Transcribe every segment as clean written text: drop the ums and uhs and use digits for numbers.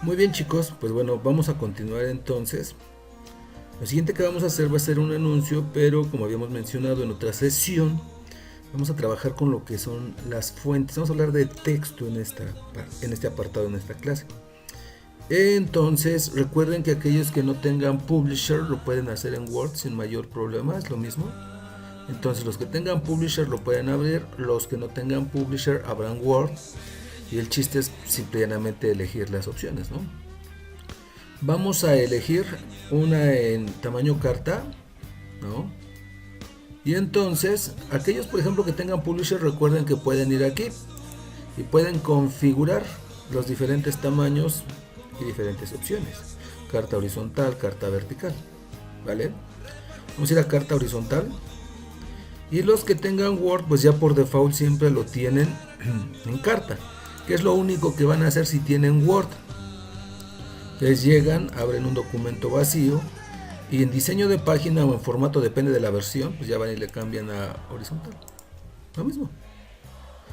Muy bien, chicos, pues bueno, vamos a continuar entonces. Lo siguiente que vamos a hacer va a ser un anuncio, pero como habíamos mencionado en otra sesión, vamos a trabajar con lo que son las fuentes. Vamos a hablar de texto en este apartado, en esta clase. Entonces, recuerden que aquellos que no tengan Publisher lo pueden hacer en Word sin mayor problema, es lo mismo. Entonces, los que tengan Publisher lo pueden abrir, los que no tengan Publisher abran Word. Y el chiste es simplemente elegir las opciones, ¿no? Vamos a elegir una en tamaño carta, ¿no? Y entonces, aquellos por ejemplo que tengan Publisher, recuerden que pueden ir aquí y pueden configurar los diferentes tamaños y diferentes opciones. Carta horizontal, carta vertical, ¿vale? Vamos a ir a carta horizontal. Y los que tengan Word, pues ya por default siempre lo tienen en carta, que es lo único que van a hacer si tienen Word. Les llegan, abren un documento vacío y en diseño de página o en formato, depende de la versión, pues ya van y le cambian a horizontal. Lo mismo.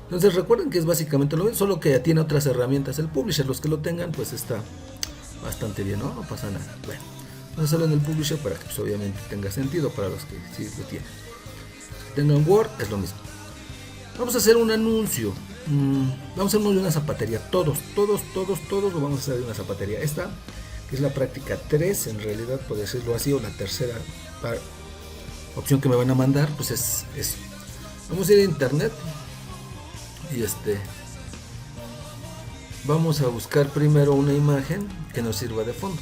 Entonces recuerden que es básicamente lo mismo, solo que ya tiene otras herramientas el Publisher. Los que lo tengan, pues está bastante bien, ¿no? No pasa nada. Bueno, vamos a hacerlo en el Publisher para que pues, obviamente tenga sentido para los que sí lo tienen. Los que tengan Word, es lo mismo. Vamos a hacer un anuncio. Vamos a hacer una zapatería. Todos lo vamos a hacer de una zapatería. Esta, que es la práctica 3, en realidad, por decirlo así, o la tercera opción que me van a mandar, pues es eso. Vamos a ir a internet y vamos a buscar primero una imagen que nos sirva de fondo.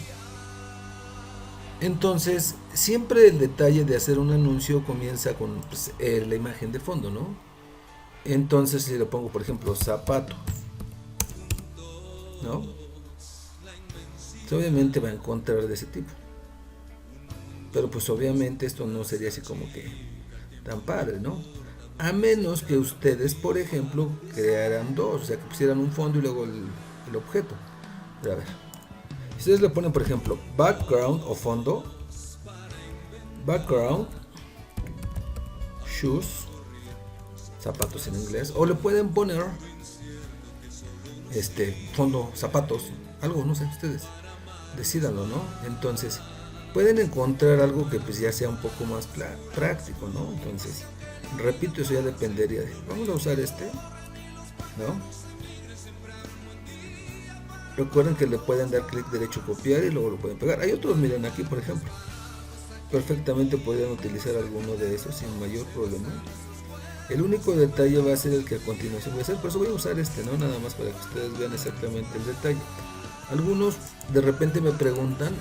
Entonces, siempre el detalle de hacer un anuncio comienza con pues, la imagen de fondo, ¿no? Entonces, si le pongo, por ejemplo, zapato, ¿no? Pues, obviamente va a encontrar de ese tipo. Pero pues obviamente esto no sería así como que tan padre, ¿no? A menos que ustedes, por ejemplo, crearan dos, o sea, que pusieran un fondo y luego el objeto. Pero a ver, si ustedes le ponen, por ejemplo, background o fondo, background, shoes, zapatos en inglés, o le pueden poner fondo, zapatos, algo, no sé, ustedes decídanlo, ¿no? Entonces, pueden encontrar algo que pues ya sea un poco más práctico, ¿no? Entonces, repito, eso ya dependería de, vamos a usar ¿no? Recuerden que le pueden dar clic derecho, copiar y luego lo pueden pegar. Hay otros, miren aquí por ejemplo, perfectamente podrían utilizar alguno de esos sin mayor problema. El único detalle va a ser el que a continuación voy a hacer, por eso voy a usar ¿no? Nada más para que ustedes vean exactamente el detalle. Algunos de repente me preguntan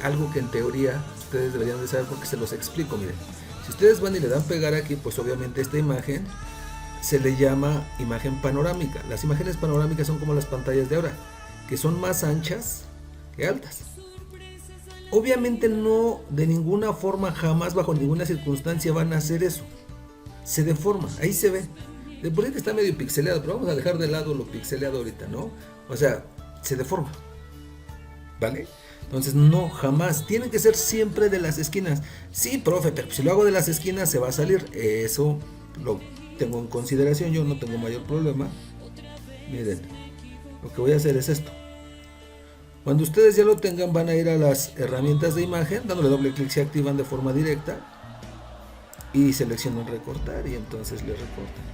algo que en teoría ustedes deberían de saber porque se los explico. Miren, si ustedes van y le dan pegar aquí, pues obviamente esta imagen se le llama imagen panorámica. Las imágenes panorámicas son como las pantallas de ahora, que son más anchas que altas. Obviamente no, de ninguna forma, jamás, bajo ninguna circunstancia van a hacer eso. Se deforma, ahí se ve. De por sí que está medio pixeleado, pero vamos a dejar de lado lo pixeleado ahorita, ¿no? O sea, se deforma, ¿vale? Entonces no, jamás, tienen que ser siempre de las esquinas. Sí, profe, pero si lo hago de las esquinas se va a salir. Eso lo tengo en consideración, yo no tengo mayor problema. Miren, lo que voy a hacer es esto. Cuando ustedes ya lo tengan, van a ir a las herramientas de imagen, dándole doble clic se activan de forma directa y seleccionan recortar y entonces le recortan,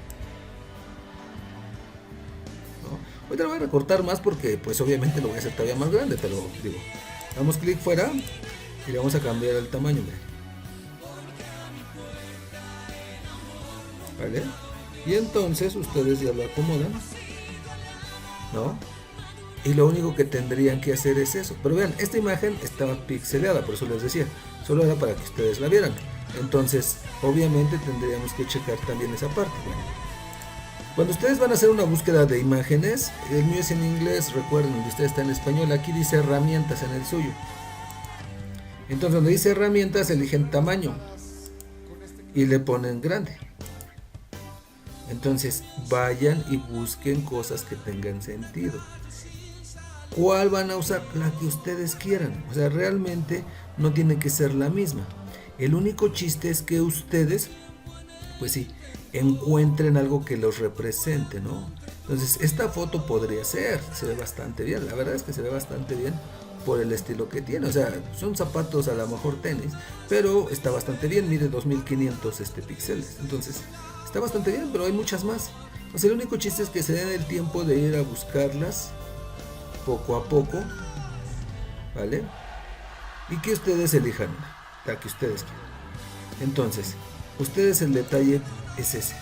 ¿no? Ahorita lo voy a recortar más porque pues obviamente lo voy a hacer todavía más grande, pero digo, damos clic fuera y le vamos a cambiar el tamaño, ¿vale? Y entonces ustedes ya lo acomodan, ¿no? Y lo único que tendrían que hacer es eso. Pero vean, esta imagen estaba pixeleada, por eso les decía, solo era para que ustedes la vieran. Entonces, obviamente tendríamos que checar también esa parte. Cuando ustedes van a hacer una búsqueda de imágenes, el mío es en inglés, recuerden, donde usted está en español, aquí dice herramientas en el suyo. Entonces, donde dice herramientas, eligen tamaño y le ponen grande. Entonces, vayan y busquen cosas que tengan sentido. ¿Cuál van a usar? La que ustedes quieran. O sea, realmente no tiene que ser la misma. El único chiste es que ustedes, pues sí, encuentren algo que los represente, ¿no? Entonces esta foto podría ser, se ve bastante bien, la verdad es que se ve bastante bien por el estilo que tiene, o sea, son zapatos a lo mejor tenis, pero está bastante bien, mide 2500 píxeles, entonces está bastante bien, pero hay muchas más. O sea, el único chiste es que se den el tiempo de ir a buscarlas poco a poco, ¿vale? Y que ustedes elijan la que ustedes quieran. Entonces, ustedes el detalle es ese.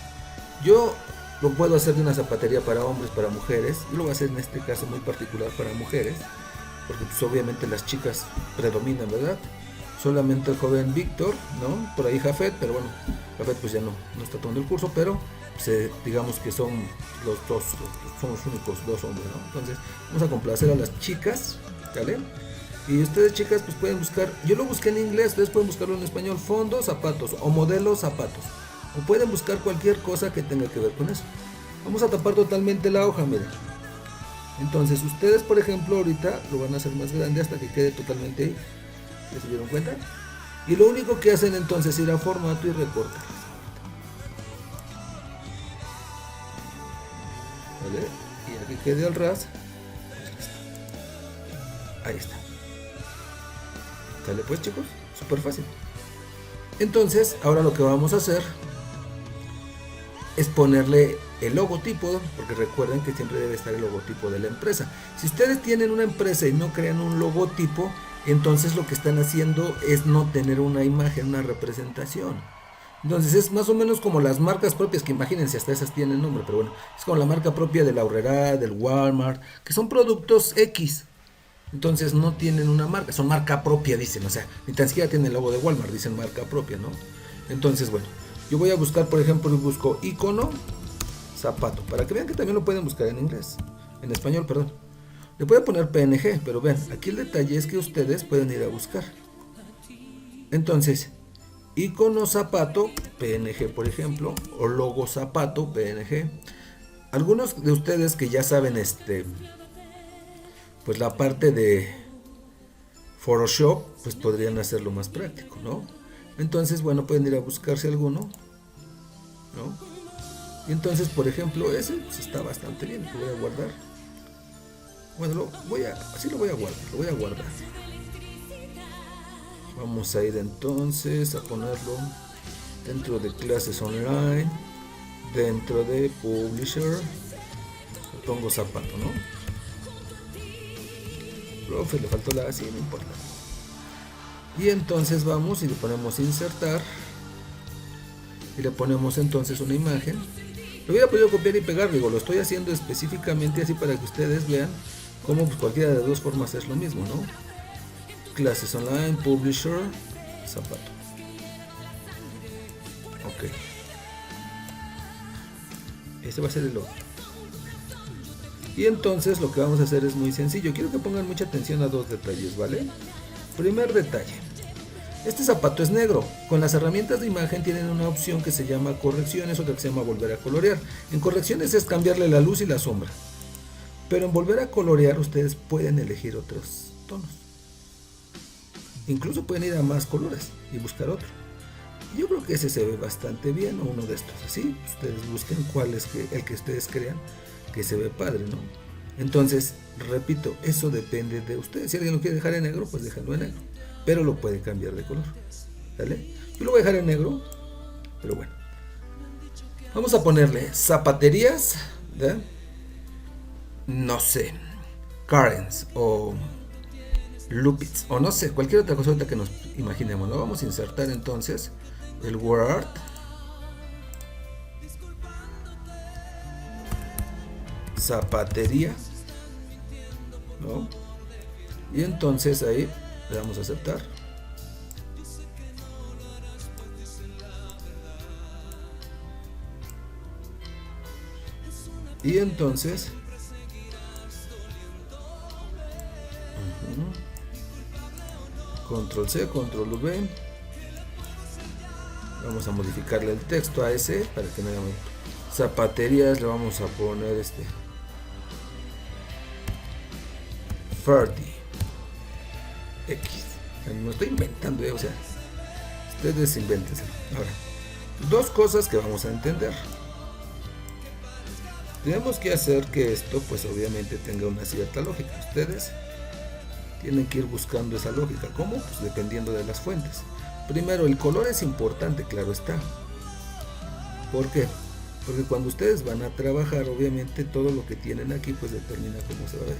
Yo lo puedo hacer de una zapatería para hombres, para mujeres. Yo lo voy a hacer en este caso muy particular para mujeres, porque pues obviamente las chicas predominan, ¿verdad? Solamente el joven Víctor, ¿no? Por ahí Jafet, pero bueno, Jafet pues ya no está tomando el curso, pero pues, digamos que son los dos, son los únicos dos hombres, ¿no? Entonces vamos a complacer a las chicas, ¿vale? Y ustedes chicas pues pueden buscar, yo lo busqué en inglés, ustedes pueden buscarlo en español, fondo zapatos o modelo zapatos, o pueden buscar cualquier cosa que tenga que ver con eso. Vamos a tapar totalmente la hoja, miren. Entonces ustedes por ejemplo ahorita lo van a hacer más grande hasta que quede totalmente ahí. ¿Ya se dieron cuenta? Y lo único que hacen entonces es ir a formato y recortar. ¿Vale? Y aquí quede al ras. Ahí está. ¿Sale pues chicos? Súper fácil. Entonces ahora lo que vamos a hacer es ponerle el logotipo, porque recuerden que siempre debe estar el logotipo de la empresa. Si ustedes tienen una empresa y no crean un logotipo, entonces lo que están haciendo es no tener una imagen, una representación. Entonces es más o menos como las marcas propias, que imagínense, hasta esas tienen nombre, pero bueno, es como la marca propia de la Aurrera, del Walmart, que son productos X. Entonces no tienen una marca, son marca propia, dicen, o sea, ni tan siquiera tienen el logo de Walmart, dicen marca propia, ¿no? Entonces, bueno, yo voy a buscar, por ejemplo, busco icono zapato, para que vean que también lo pueden buscar en inglés, en español, perdón. Le voy a poner PNG, pero vean, aquí el detalle es que ustedes pueden ir a buscar. Entonces, icono zapato, PNG, por ejemplo, o logo zapato, PNG. Algunos de ustedes que ya saben pues la parte de Photoshop, pues podrían hacerlo más práctico, ¿no? Entonces, bueno, pueden ir a buscarse alguno, ¿no? Y entonces, por ejemplo, ese pues, está bastante bien, lo voy a guardar. Bueno, así lo voy a guardar. Vamos a ir entonces a ponerlo dentro de clases online, dentro de publisher, le pongo zapato, ¿no? Profe, le faltó la así, no importa. Y entonces vamos y le ponemos insertar y le ponemos entonces una imagen. Lo hubiera podido copiar y pegar, digo, lo estoy haciendo específicamente así para que ustedes vean cómo pues cualquiera de dos formas es lo mismo, ¿no? Clases online, publisher, zapato. Ok. Este va a ser el logo. Y entonces lo que vamos a hacer es muy sencillo. Quiero que pongan mucha atención a dos detalles, ¿vale? Primer detalle. Este zapato es negro. Con las herramientas de imagen tienen una opción que se llama correcciones, otra que se llama volver a colorear. En correcciones es cambiarle la luz y la sombra. Pero en volver a colorear ustedes pueden elegir otros tonos. Incluso pueden ir a más colores y buscar otro. Y yo creo que ese se ve bastante bien, o uno de estos. Así, ustedes busquen cuál es el que ustedes crean que se ve padre, ¿no? Entonces, repito, eso depende de ustedes. Si alguien lo quiere dejar en negro, pues déjalo en negro. Pero lo puede cambiar de color. ¿Vale? Yo lo voy a dejar en negro, pero bueno. Vamos a ponerle zapaterías, ¿verdad? No sé, Karens o Lupits o no sé, cualquier otra cosa que nos imaginemos. Lo vamos a insertar entonces el word zapatería, ¿no? Y entonces ahí le damos a aceptar. Y entonces control C, control V. Vamos a modificarle el texto a ese para que no haya zapaterías. Le vamos a poner 30 X. No estoy inventando, o sea, ustedes invéntense. Ahora, dos cosas que vamos a entender. tenemos que hacer que esto pues obviamente tenga una cierta lógica. Ustedes tienen que ir buscando esa lógica. ¿Cómo? Pues dependiendo de las fuentes. Primero, el color es importante, claro está. ¿Por qué? Porque cuando ustedes van a trabajar, obviamente todo lo que tienen aquí pues determina cómo se va a ver.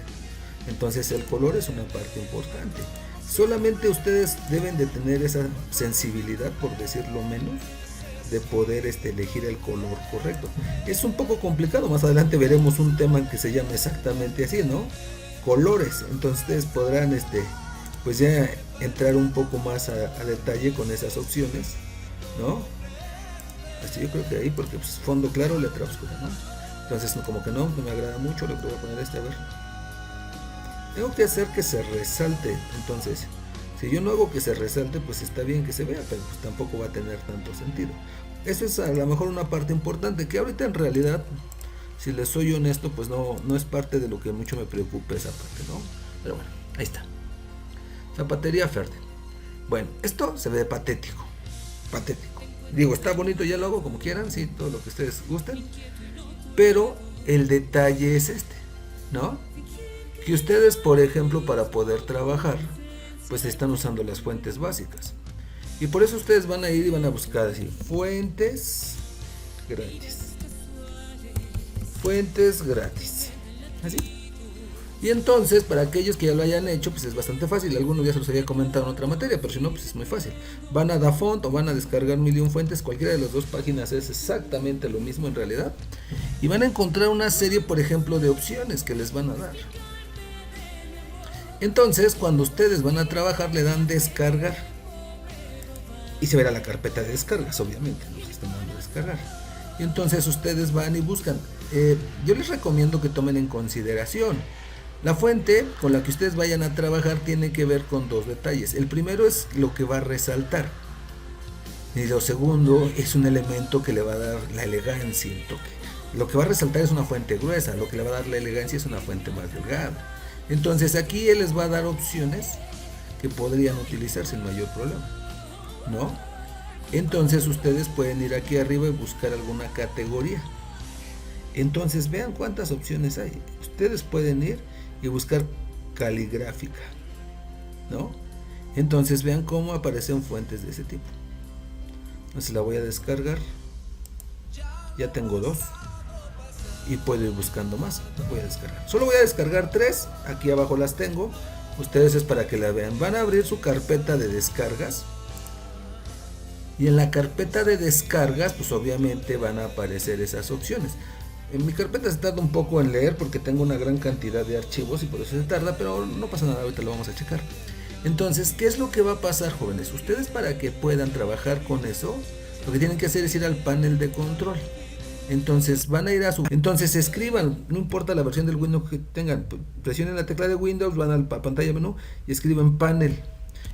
Entonces el color es una parte importante. Solamente ustedes deben de tener esa sensibilidad, por decirlo menos, de poder elegir el color correcto. Es un poco complicado, más adelante veremos un tema que se llama exactamente así, ¿no? Colores. Entonces ustedes podrán pues ya entrar un poco más a detalle con esas opciones, ¿no? Así yo creo que ahí, porque pues, fondo claro, letra oscura, ¿no? Entonces como que no me agrada mucho, lo que voy a poner a ver. Tengo que hacer que se resalte. Entonces, si yo no hago que se resalte, pues está bien que se vea, pero pues tampoco va a tener tanto sentido. Eso es a lo mejor una parte importante, que ahorita en realidad, si les soy honesto, pues no es parte de lo que mucho me preocupa esa parte, ¿no? Pero bueno, ahí está. Zapatería Ferden. Bueno, esto se ve patético. Patético. Digo, está bonito, ya lo hago como quieran, sí, todo lo que ustedes gusten. Pero el detalle es ¿no? Que ustedes, por ejemplo, para poder trabajar, pues están usando las fuentes básicas. Y por eso ustedes van a ir y van a buscar así, fuentes gratis. Fuentes gratis. Así. Y entonces, para aquellos que ya lo hayan hecho, pues es bastante fácil. Algunos ya se los había comentado en otra materia, pero si no, pues es muy fácil. Van a DaFont o van a descargar 1001 fuentes. Cualquiera de las dos páginas es exactamente lo mismo en realidad. Y van a encontrar una serie, por ejemplo, de opciones que les van a dar. Entonces, cuando ustedes van a trabajar, le dan descargar. Y se verá la carpeta de descargas, obviamente. Nos están dando descargar. Y entonces ustedes van y buscan. Yo les recomiendo que tomen en consideración. La fuente con la que ustedes vayan a trabajar tiene que ver con dos detalles. El primero es lo que va a resaltar. Y lo segundo es un elemento que le va a dar la elegancia, el toque. Lo que va a resaltar es una fuente gruesa, lo que le va a dar la elegancia es una fuente más delgada. Entonces aquí él les va a dar opciones que podrían utilizar sin mayor problema, ¿no? Entonces ustedes pueden ir aquí arriba y buscar alguna categoría. Entonces vean cuántas opciones hay. Ustedes pueden ir y buscar caligráfica, ¿no? Entonces vean cómo aparecen fuentes de ese tipo. Entonces la voy a descargar. Ya tengo dos. Y puedo ir buscando más. Voy a descargar. Solo voy a descargar 3. Aquí abajo las tengo. Ustedes es para que la vean. Van a abrir su carpeta de descargas. Y en la carpeta de descargas, pues obviamente van a aparecer esas opciones. En mi carpeta se tarda un poco en leer porque tengo una gran cantidad de archivos y por eso se tarda, pero no pasa nada, ahorita lo vamos a checar. Entonces, ¿qué es lo que va a pasar, jóvenes? Ustedes, para que puedan trabajar con eso, lo que tienen que hacer es ir al panel de control. Entonces van a ir a su... Entonces escriban, no importa la versión del Windows que tengan, presionen la tecla de Windows, van a la pantalla menú y escriben panel.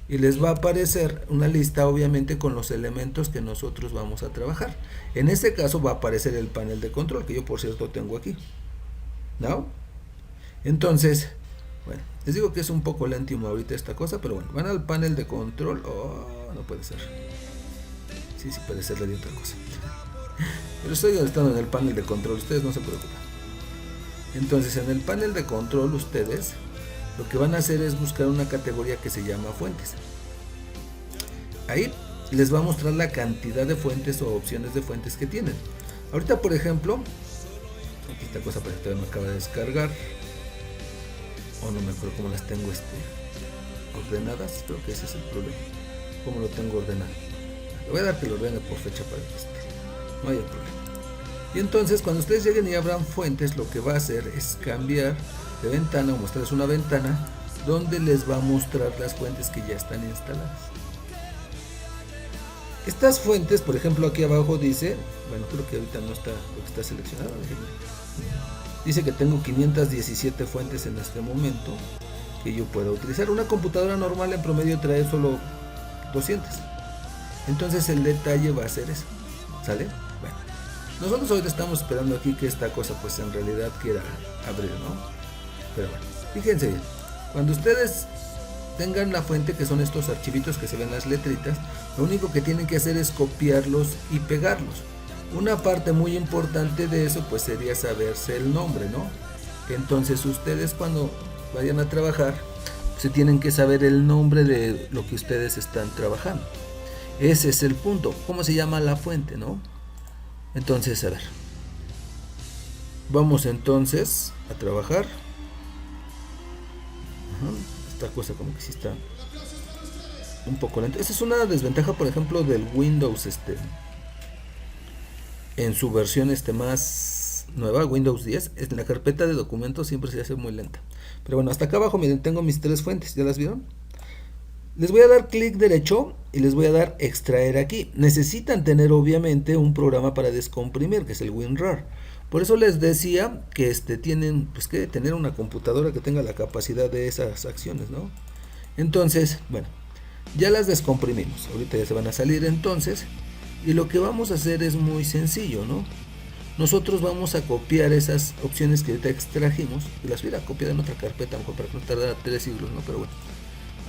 Y les va a aparecer una lista, obviamente, con los elementos que nosotros vamos a trabajar. En este caso va a aparecer el panel de control, que yo por cierto tengo aquí, ¿no? Entonces, bueno, les digo que es un poco lento ahorita esta cosa, pero bueno, van al panel de control. Oh, no puede ser. Sí, puede ser de otra cosa. Pero estoy estando en el panel de control, ustedes no se preocupen. Entonces, en el panel de control, ustedes lo que van a hacer es buscar una categoría que se llama fuentes. Ahí les va a mostrar la cantidad de fuentes o opciones de fuentes que tienen. Ahorita, por ejemplo, aquí esta cosa para que todavía me acaba de descargar. O no me acuerdo cómo las tengo ordenadas. Creo que ese es el problema. Cómo lo tengo ordenado. Le voy a dar que lo ordene por fecha para que no haya problema. Y entonces cuando ustedes lleguen y abran fuentes, lo que va a hacer es cambiar de ventana o mostrarles una ventana donde les va a mostrar las fuentes que ya están instaladas. Estas fuentes, por ejemplo, aquí abajo dice, bueno, creo que ahorita no está lo que está seleccionado, dice que tengo 517 fuentes en este momento que yo puedo utilizar. Una computadora normal en promedio trae solo 200. Entonces el detalle va a ser eso, ¿sale? Bueno, nosotros ahorita estamos esperando aquí que esta cosa pues en realidad quiera abrir, ¿no? Pero bueno, fíjense bien, cuando ustedes tengan la fuente, que son estos archivitos que se ven las letritas, lo único que tienen que hacer es copiarlos y pegarlos. Una parte muy importante de eso pues sería saberse el nombre, ¿no? Entonces ustedes cuando vayan a trabajar se tienen que saber el nombre de lo que ustedes están trabajando. Ese es el punto. ¿Cómo se llama la fuente, no? Entonces, a ver. Vamos entonces a trabajar. Esta cosa como que sí está un poco lenta. Esa es una desventaja, por ejemplo, del Windows en su versión más nueva, Windows 10, en la carpeta de documentos siempre se hace muy lenta. Pero bueno, hasta acá abajo, miren, tengo mis tres fuentes, ¿ya las vieron? Les voy a dar clic derecho y les voy a dar extraer aquí. Necesitan tener obviamente un programa para descomprimir, que es el WinRAR. Por eso les decía que tienen pues que tener una computadora que tenga la capacidad de esas acciones, ¿no? Entonces, bueno, ya las descomprimimos. Ahorita ya se van a salir entonces. Y lo que vamos a hacer es muy sencillo, ¿no? Nosotros vamos a copiar esas opciones que ahorita extrajimos y las voy a copiar en otra carpeta, mejor para que no tardara 3 siglos, ¿no? Pero bueno,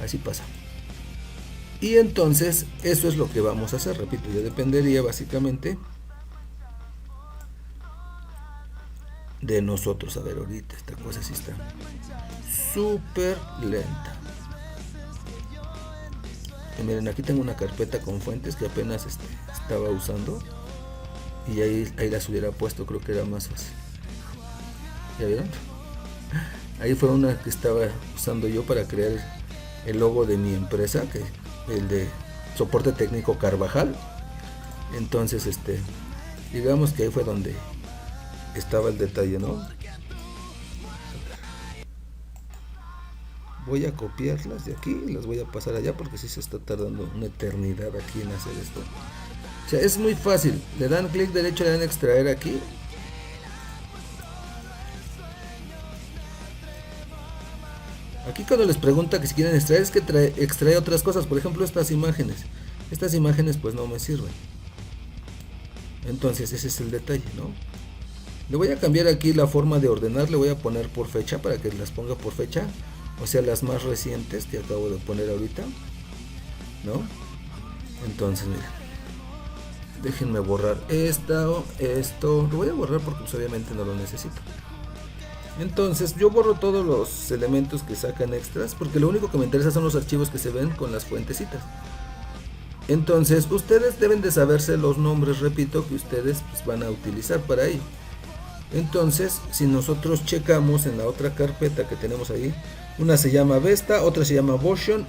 así pasa. Y entonces eso es lo que vamos a hacer, repito, ya dependería básicamente de nosotros. A ver, ahorita esta cosa sí está súper lenta. Y miren, aquí tengo una carpeta con fuentes que apenas estaba usando. Y ahí las hubiera puesto, creo que era más fácil. ¿Ya vieron? Ahí fue una que estaba usando yo para crear el logo de mi empresa, que el de soporte técnico Carvajal. Entonces, digamos que ahí fue donde estaba el detalle, ¿no? Voy a copiarlas de aquí y las voy a pasar allá porque sí se está tardando una eternidad aquí en hacer esto. O sea, es muy fácil. Le dan clic derecho, le dan extraer aquí. Aquí cuando les pregunta que si quieren extraer, es que extrae otras cosas. Por ejemplo, estas imágenes. Estas imágenes pues no me sirven. Entonces ese es el detalle, ¿no? Le voy a cambiar aquí la forma de ordenar. Le voy a poner por fecha para que las ponga por fecha. O sea, las más recientes que acabo de poner ahorita, ¿no? Entonces, miren. Déjenme borrar esto. Lo voy a borrar porque pues, obviamente no lo necesito. Entonces yo borro todos los elementos que sacan extras, porque lo único que me interesa son los archivos que se ven con las fuentecitas. Entonces ustedes deben de saberse los nombres, repito, que ustedes pues, van a utilizar para ello. Entonces si nosotros checamos en la otra carpeta que tenemos ahí, una se llama Vesta, otra se llama Motion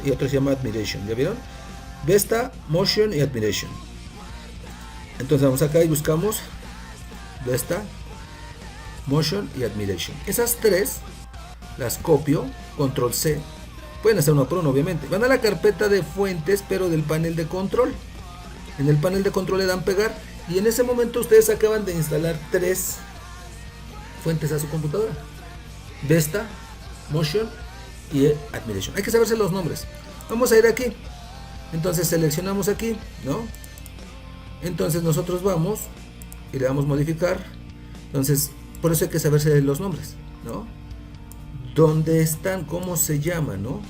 y otra se llama Admiration. ¿Ya vieron? Vesta, Motion y Admiration. Entonces vamos acá y buscamos Vesta, Motion y Admiration. Esas tres las copio, control C. Pueden hacer uno por uno, obviamente. Van a la carpeta de fuentes, pero del panel de control. En el panel de control le dan pegar. Y en ese momento ustedes acaban de instalar tres fuentes a su computadora: Vesta, Motion y Admiration. Hay que saberse los nombres. Vamos a ir aquí. Entonces seleccionamos aquí, ¿no? Entonces nosotros vamos y le damos modificar. Entonces, por eso hay que saberse los nombres, ¿no? ¿Dónde están? ¿Cómo se llaman? ¿No?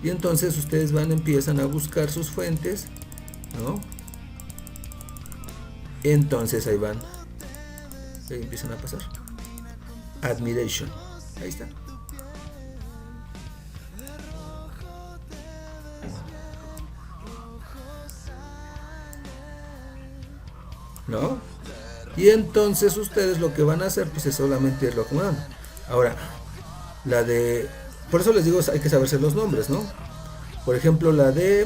Y entonces ustedes empiezan a buscar sus fuentes, ¿no? Entonces ahí van. Ahí empiezan a pasar. Admiration. Ahí está. ¿No? Y entonces ustedes lo que van a hacer pues es solamente irlo acomodando. Ahora, por eso les digo, hay que saberse los nombres, ¿no? Por ejemplo, la de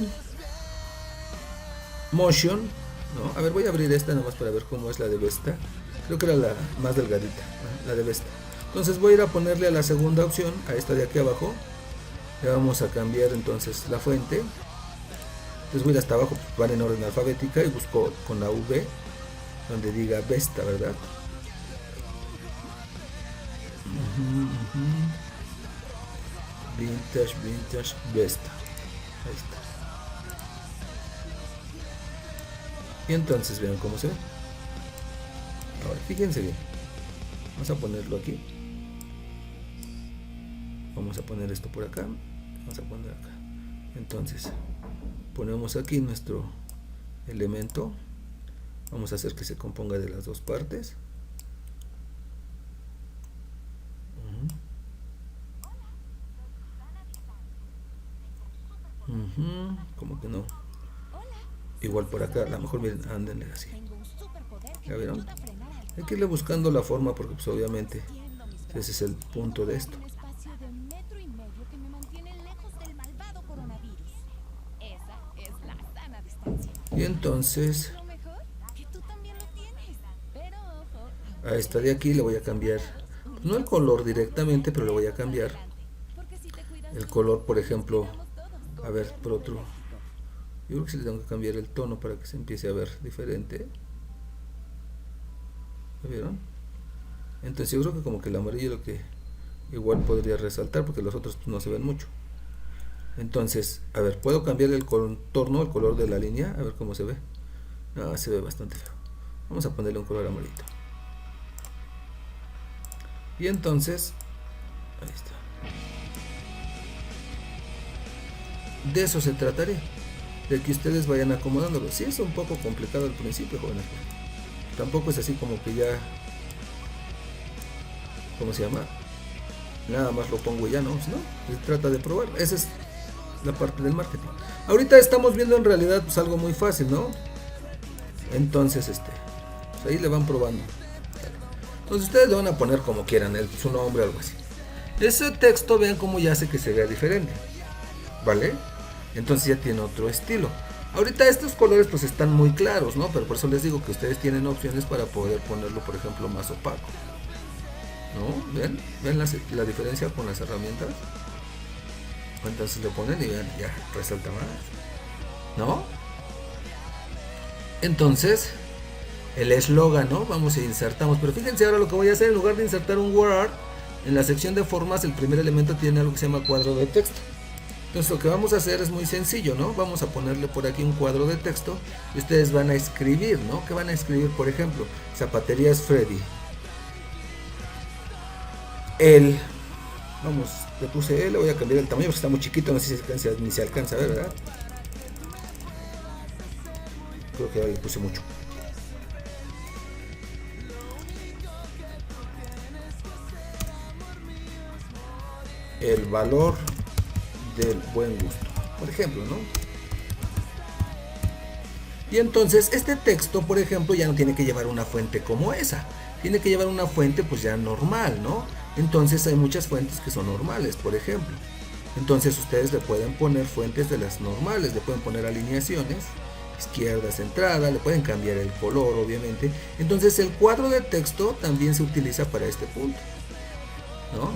Motion, ¿no? A ver, voy a abrir esta nomás para ver cómo es la de Vesta. Creo que era la más delgadita, ¿no? La de Vesta. Entonces voy a ir a ponerle a la segunda opción, a esta de aquí abajo. Le vamos a cambiar entonces la fuente. Entonces voy a ir hasta abajo, van en orden alfabética y busco con la V donde diga Vesta, ¿verdad? Vintage Vesta. Ahí está. Y entonces vean cómo se ve. Ahora fíjense bien. Vamos a ponerlo aquí. Vamos a poner esto por acá. Vamos a poner acá. Entonces ponemos aquí nuestro elemento. Vamos a hacer que se componga de las dos partes. Como que no. Igual por acá, a lo mejor miren, anden así. ¿Ya vieron? Hay que irle buscando la forma porque pues obviamente ese es el punto de esto. Y entonces a esta de aquí le voy a cambiar, pues no el color directamente, pero le voy a cambiar el color, por ejemplo, a ver, por otro. Yo creo que sí le tengo que cambiar el tono para que se empiece a ver diferente. ¿Ya vieron? Entonces yo creo que como que el amarillo es lo que igual podría resaltar porque los otros no se ven mucho. Entonces, a ver, puedo cambiar el contorno, el color de la línea, a ver cómo se ve. No, se ve bastante feo. Vamos a ponerle un color amarillo. Y entonces, ahí está. De eso se trataría, de que ustedes vayan acomodándolo. Sí es un poco complicado al principio, jóvenes. Tampoco es así como que ya, ¿cómo se llama? Nada más lo pongo y ya no, ¿no? Se trata de probar. Esa es la parte del marketing. Ahorita estamos viendo en realidad pues algo muy fácil, ¿no? Entonces, pues ahí le van probando. Entonces ustedes le van a poner como quieran, su nombre o algo así. Ese texto, vean cómo ya hace que se vea diferente, ¿vale? Entonces ya tiene otro estilo. Ahorita estos colores pues están muy claros, ¿no? Pero por eso les digo que ustedes tienen opciones para poder ponerlo, por ejemplo, más opaco, ¿no? ¿Ven? ¿Ven la diferencia con las herramientas? Entonces le ponen y vean, ya resalta más, ¿no? Entonces el eslogan, ¿no? Vamos a insertamos, pero fíjense ahora lo que voy a hacer. En lugar de insertar un word, en la sección de formas el primer elemento tiene algo que se llama cuadro de texto. Entonces lo que vamos a hacer es muy sencillo, ¿no? Vamos a ponerle por aquí un cuadro de texto y ustedes van a escribir, ¿no? ¿Qué van a escribir? Por ejemplo, Zapaterías Freddy. Vamos, le puse le voy a cambiar el tamaño porque está muy chiquito, no sé si ni se alcanza a ver, ¿verdad? Creo que le puse mucho. El valor del buen gusto, por ejemplo, ¿no? Y entonces este texto, por ejemplo, ya no tiene que llevar una fuente como esa, tiene que llevar una fuente pues ya normal, ¿no? Entonces hay muchas fuentes que son normales, por ejemplo. Entonces ustedes le pueden poner fuentes de las normales, le pueden poner alineaciones, izquierda, centrada, le pueden cambiar el color, obviamente. Entonces el cuadro de texto también se utiliza para este punto, ¿no?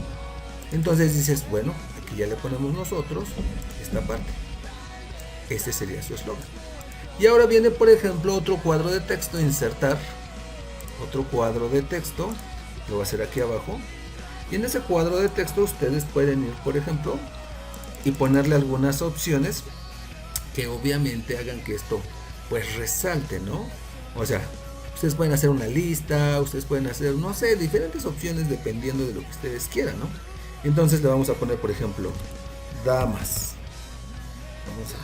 Entonces dices, bueno, aquí ya le ponemos nosotros esta parte. Este sería su eslogan. Y ahora viene, por ejemplo, otro cuadro de texto, insertar otro cuadro de texto, lo voy a hacer aquí abajo. Y en ese cuadro de texto ustedes pueden ir, por ejemplo, y ponerle algunas opciones que obviamente hagan que esto pues resalte, ¿no? O sea, ustedes pueden hacer una lista, ustedes pueden hacer, no sé, diferentes opciones dependiendo de lo que ustedes quieran, ¿no? Entonces le vamos a poner, por ejemplo, damas. Vamos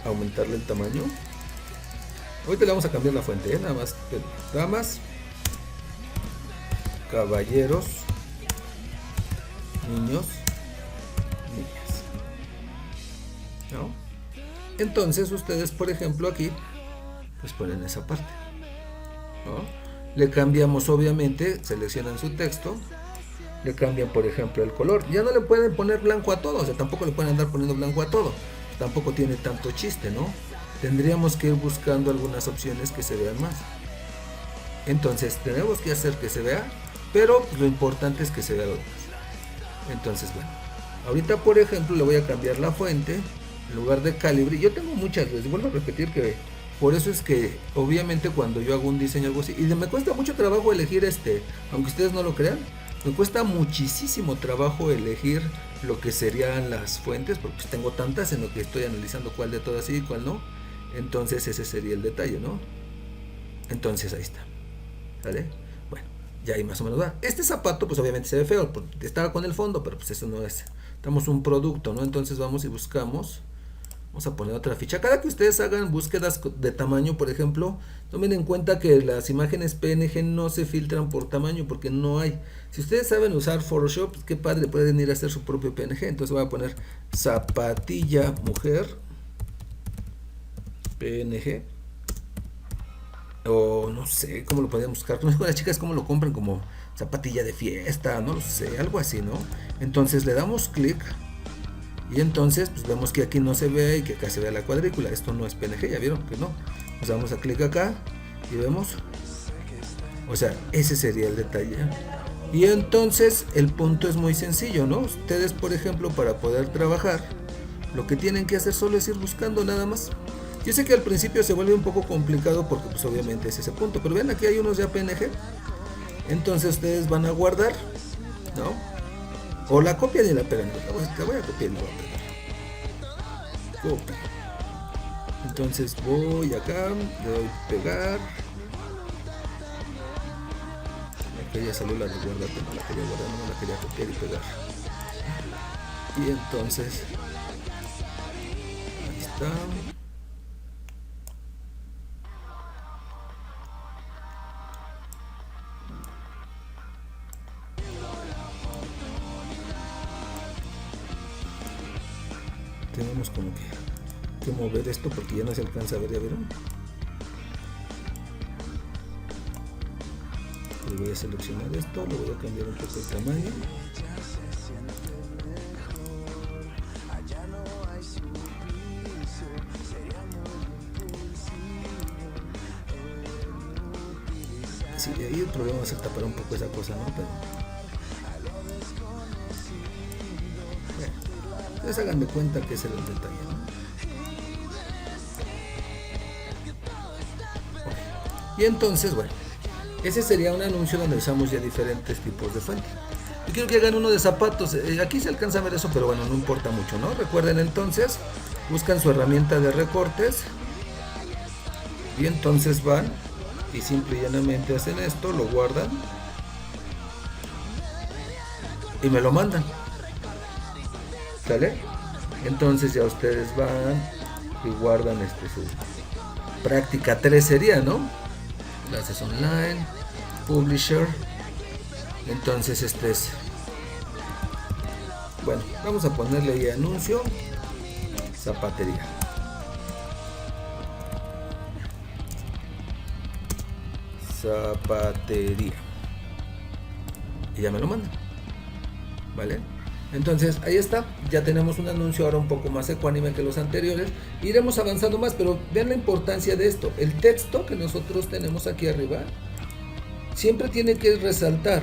a aumentarle el tamaño. Ahorita le vamos a cambiar la fuente, nada más. Damas, caballeros, niños, niñas, ¿no? Entonces ustedes, por ejemplo, aquí pues ponen esa parte, ¿no? Le cambiamos, obviamente, seleccionan su texto, le cambian, por ejemplo, el color. Ya no le pueden poner blanco a todo, o sea, tampoco le pueden andar poniendo blanco a todo. Tampoco tiene tanto chiste, ¿no? Tendríamos que ir buscando algunas opciones que se vean más. Entonces tenemos que hacer que se vea, pero lo importante es que se vea lo demás. Entonces, bueno, ahorita, por ejemplo, le voy a cambiar la fuente. En lugar de calibre, yo tengo muchas veces, vuelvo a repetir que por eso es que obviamente cuando yo hago un diseño algo así, y me cuesta mucho trabajo elegir aunque ustedes no lo crean, me cuesta muchísimo trabajo elegir lo que serían las fuentes, porque pues tengo tantas en lo que estoy analizando cuál de todas sí y cuál no. Entonces ese sería el detalle, ¿no? Entonces ahí está, ¿vale? Bueno, ya ahí más o menos va. Este zapato pues obviamente se ve feo, porque estaba con el fondo, pero pues eso no es, estamos un producto, ¿no? Entonces vamos y buscamos Vamos a poner otra ficha. Cada que ustedes hagan búsquedas de tamaño, por ejemplo, tomen en cuenta que las imágenes PNG no se filtran por tamaño porque no hay. Si ustedes saben usar Photoshop, pues qué padre, pueden ir a hacer su propio PNG. Entonces voy a poner zapatilla mujer PNG. O no sé cómo lo podemos buscar. No sé con las chicas cómo lo compran, como zapatilla de fiesta, no lo sé, algo así, ¿no? Entonces le damos clic. Y entonces pues vemos que aquí no se ve y que acá se ve la cuadrícula. Esto no es PNG, ya vieron que no. Nos damos a clic acá y vemos. O sea, ese sería el detalle. Y entonces el punto es muy sencillo, ¿no? Ustedes, por ejemplo, para poder trabajar, lo que tienen que hacer solo es ir buscando nada más. Yo sé que al principio se vuelve un poco complicado porque pues obviamente es ese punto. Pero ven, aquí hay unos ya PNG. Entonces ustedes van a guardar, ¿no? O la copian y la pegan. La voy a copiar y la voy a pegar. Copia. Entonces voy acá, le doy pegar. Acá ya salió la de guardar, no la quería guardar, no la quería copiar y pegar. Y entonces, ahí está. Tenemos como que mover esto porque ya no se alcanza a ver, ya vieron. Le voy a seleccionar esto, le voy a cambiar un poco el tamaño. Sí, ahí el problema va a ser tapar un poco esa cosa, ¿no? Pero bueno, ustedes hagan de cuenta que ese era el detalle, ¿no? Y entonces, bueno, ese sería un anuncio donde usamos ya diferentes tipos de fuente. Y quiero que hagan uno de zapatos. Aquí se alcanza a ver eso, pero bueno, no importa mucho, ¿no? Recuerden entonces, buscan su herramienta de recortes. Y entonces van y simple y llanamente hacen esto, lo guardan y me lo mandan. ¿Sale? Entonces ya ustedes van y guardan su práctica 3 sería, ¿no? Clases online, publisher. Entonces este es, bueno, vamos a ponerle ahí anuncio, zapatería. Zapatería. Y ya me lo mandan. ¿Vale? Entonces ahí está, ya tenemos un anuncio ahora un poco más ecuánime que los anteriores. Iremos avanzando más, pero vean la importancia de esto. El texto que nosotros tenemos aquí arriba siempre tiene que resaltar.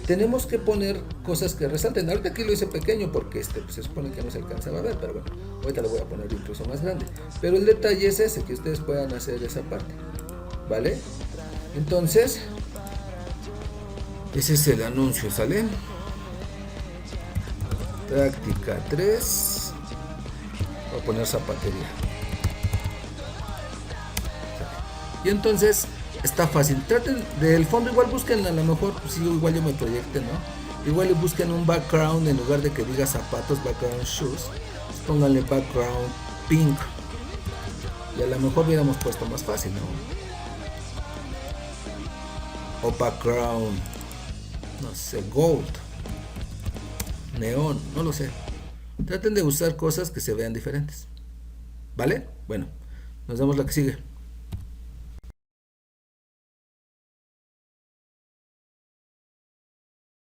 Tenemos que poner cosas que resalten. Ahorita aquí lo hice pequeño porque pues se supone que no se alcanzaba a ver, pero bueno, ahorita lo voy a poner incluso más grande. Pero el detalle es ese, que ustedes puedan hacer esa parte, ¿vale? Entonces, ese es el anuncio, ¿sale? Práctica 3. Voy a poner zapatería. Y entonces está fácil. Traten del fondo, igual busquen, a lo mejor, pues sí, igual yo me proyecte, ¿no? Igual busquen un background en lugar de que diga zapatos, background shoes. Pues pónganle background pink. Y a lo mejor hubiéramos puesto más fácil, ¿no? O background, no sé, gold, neón, no lo sé. Traten de usar cosas que se vean diferentes. ¿Vale? Bueno, nos vemos la que sigue.